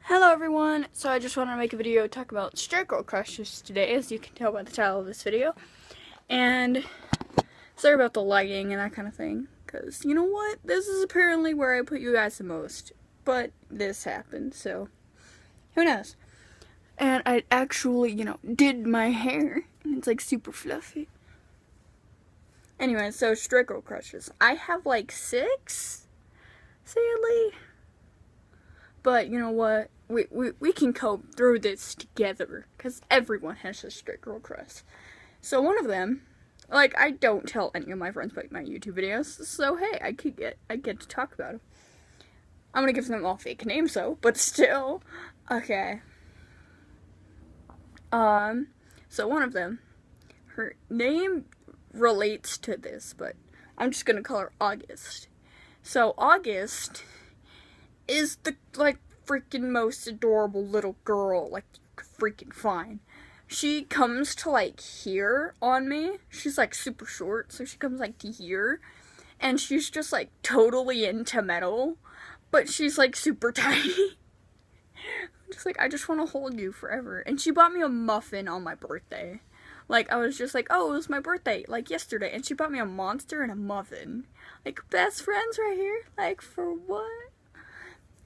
Hello everyone, so I just want to make a video talk about straight girl crushes today, as you can tell by the title of this video. And sorry about the lighting and that kind of thing, because you know what, this is apparently where I put you guys the most, but this happened, so who knows. And I actually, did my hair, and it's like super fluffy. Anyway, so straight girl crushes. I have like 6, sadly. But you know what? We can cope through this together, because everyone has a straight girl crush. So one of them, like, I don't tell any of my friends about my YouTube videos, so hey, I get to talk about them. I'm gonna give them all fake names though, but still. Okay. So one of them, her name relates to this, but I'm just gonna call her August. So August is the, freaking most adorable little girl, freaking fine. She comes to, here on me. She's, super short, so she comes, to here. And she's just, totally into metal. But she's, super tiny. Just, I just want to hold you forever. And she bought me a muffin on my birthday. I was just oh, it was my birthday, yesterday. And she bought me a monster and a muffin. Best friends right here. For what?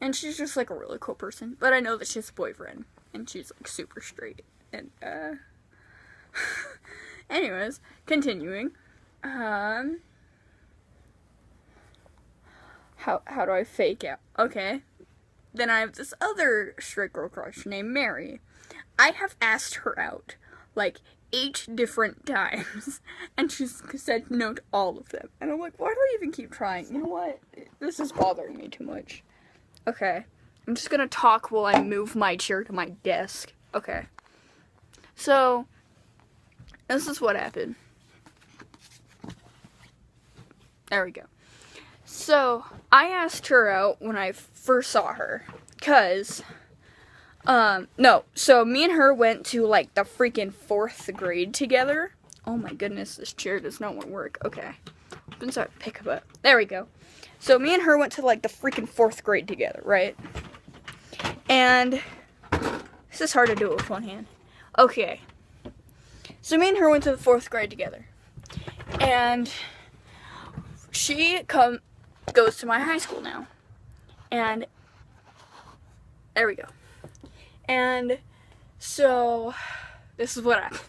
And she's just, a really cool person. But I know that she has a boyfriend. And she's, super straight. And, anyways, continuing. How do I fake out? Okay. Then I have this other straight girl crush named Mary. I have asked her out, 8 different times. And she's said no to all of them. And I'm like, why do I even keep trying? You know what? This is bothering me too much. Okay, I'm just gonna talk while I move my chair to my desk. Okay. So, this is what happened. There we go. So, I asked her out when I first saw her. So me and her went to, the freaking 4th grade together. Oh my goodness, this chair does not want to work. Okay. I'm sorry, pick up it. There we go. So me and her went to, the freaking 4th grade together, right? And this is hard to do with one hand. Okay. So me and her went to the 4th grade together. And she goes to my high school now. And there we go. And so this is what happened.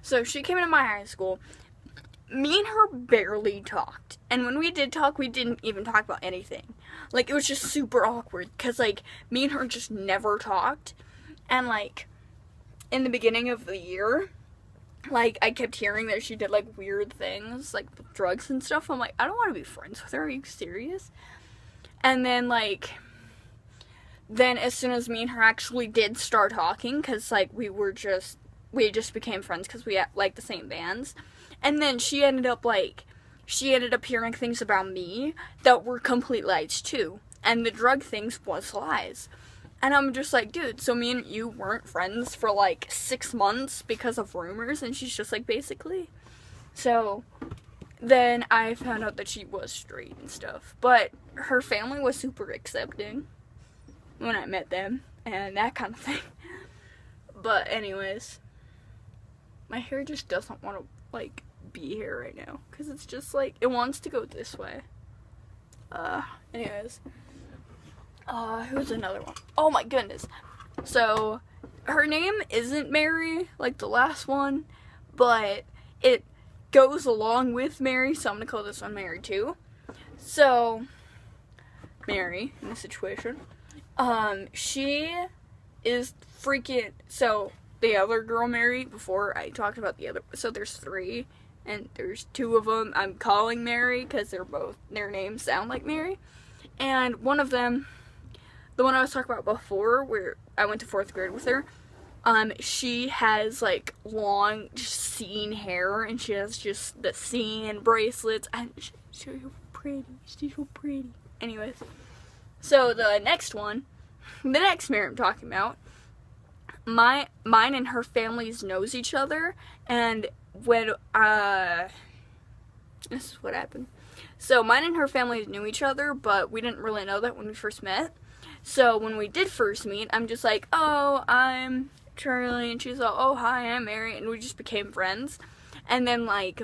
So she came into my high school. Me and her barely talked. And when we did talk, we didn't even talk about anything. It was just super awkward. Because, me and her just never talked. And, in the beginning of the year, I kept hearing that she did, weird things, with drugs and stuff. I'm like, I don't want to be friends with her. Are you serious? And then, then as soon as me and her actually did start talking, because, we just became friends because we had, the same bands. And then she ended up hearing things about me that were complete lies too. And the drug things was lies. And I'm just dude, so me and you weren't friends for 6 months because of rumors? And she's just basically. So then I found out that she was straight and stuff. But her family was super accepting when I met them and that kind of thing. But anyways, my hair just doesn't want to be here right now, because it's just it wants to go this way. Anyways, who's another one? Oh my goodness. So her name isn't Mary like the last one, but it goes along with Mary, so I'm gonna call this one Mary too. So Mary, in this situation, she is freaking, so the other girl Mary, before I talked about the other, so there's 3, and there's 2 of them I'm calling Mary, because their names sound like Mary, and one of them, the one I was talking about before, where I went to 4th grade with her, she has, long, just scene hair, and she has just the scene bracelets, and she's so pretty, anyways, so the next one, the next Mary I'm talking about, mine and her families knows each other, and when, this is what happened. So mine and her families knew each other, but we didn't really know that when we first met. So when we did first meet, I'm just like, oh, I'm Charlie, and she's like, oh, hi, I'm Mary, and we just became friends. And then, like,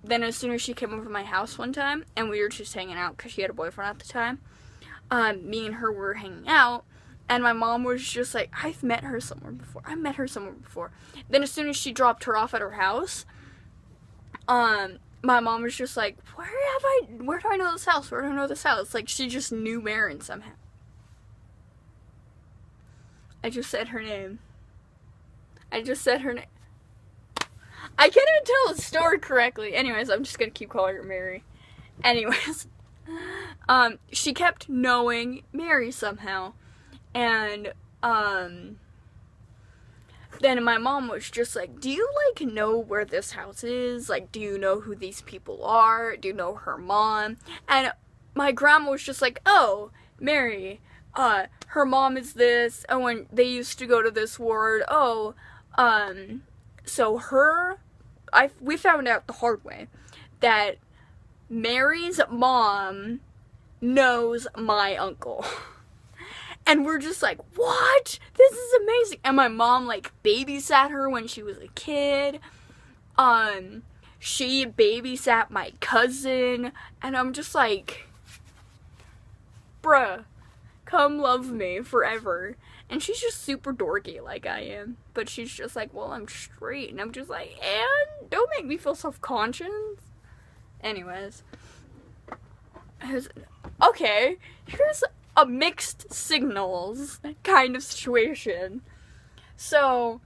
then as soon as she came over to my house one time, and we were just hanging out, because she had a boyfriend at the time, me and her were hanging out, and my mom was just like, I've met her somewhere before. Then as soon as she dropped her off at her house, my mom was just like, where do I know this house? Like, she just knew Marin somehow. I just said her name. I can't even tell the story correctly. Anyways, I'm just gonna keep calling her Mary. Anyways, she kept knowing Mary somehow. And, then my mom was just like, do you, like, know where this house is? Like, do you know who these people are? Do you know her mom? And my grandma was just like, oh, Mary, her mom is this, and when they used to go to this ward, so we found out the hard way that Mary's mom knows my uncle. And we're just like, what? This is amazing. And my mom, like, babysat her when she was a kid. She babysat my cousin. And I'm just like, bruh, come love me forever. And she's just super dorky like I am. But she's just like, well, I'm straight. And I'm just like, and don't make me feel self-conscious. Anyways. Here's a mixed signals kind of situation. So,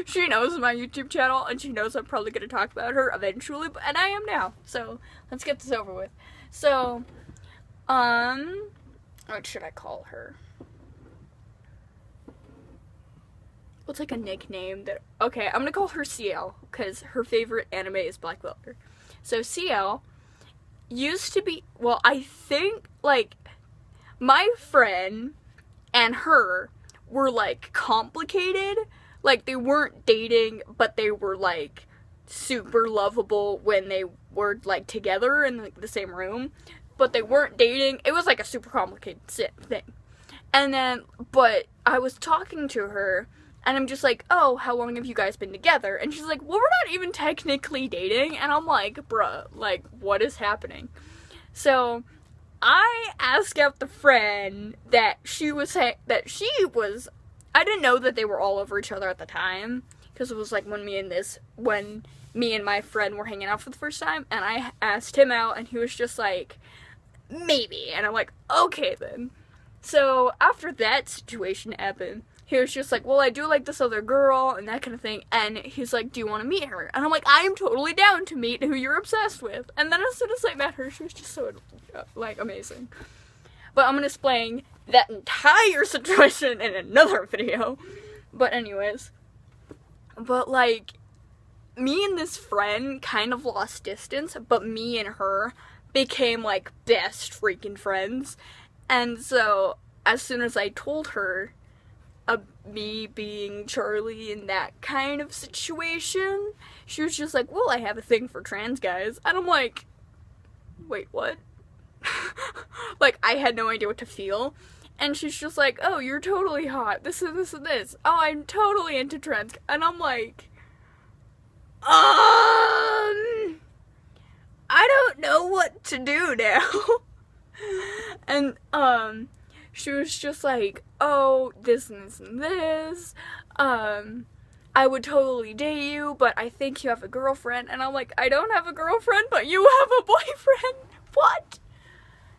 she knows my YouTube channel, and she knows I'm probably going to talk about her eventually, and I am now. So, let's get this over with. So, what should I call her? What's like a nickname that, okay, I'm gonna call her CL, because her favorite anime is Black Clover. So CL used to be, well, I think, like, my friend and her were, like, complicated. Like, they weren't dating, but they were, like, super lovable when they were, like, together in, like, the same room. But they weren't dating. It was, like, a super complicated thing. And then, but I was talking to her, and I'm just like, oh, how long have you guys been together? And she's like, well, we're not even technically dating. And I'm like, bruh, like, what is happening? So, I asked out the friend that I didn't know that they were all over each other at the time. Because it was like when me and my friend were hanging out for the first time. And I asked him out, and he was just like, maybe. And I'm like, okay then. So, after that situation happened, he was just like, well, I do like this other girl, and that kind of thing, and he's like, do you want to meet her? And I'm like, I am totally down to meet who you're obsessed with. And then as soon as I met her, she was just so, like, amazing. But I'm gonna explain that entire situation in another video. But anyways. But, like, me and this friend kind of lost distance, but me and her became, like, best freaking friends. And so, as soon as I told her me being Charlie in that kind of situation, she was just like, well, I have a thing for trans guys. And I'm like, wait, what? Like, I had no idea what to feel. And she's just like, oh, you're totally hot. This and this and this. Oh, I'm totally into trans. And I'm like, I don't know what to do now. And, she was just like, oh, this and this and this, I would totally date you, but I think you have a girlfriend. And I'm like, I don't have a girlfriend, but you have a boyfriend. What?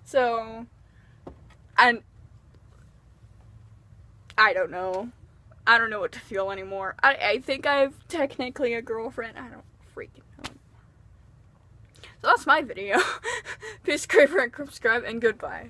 So, and I don't know. I don't know what to feel anymore. I think I have technically a girlfriend. I don't freaking know. So that's my video. Please subscribe and goodbye.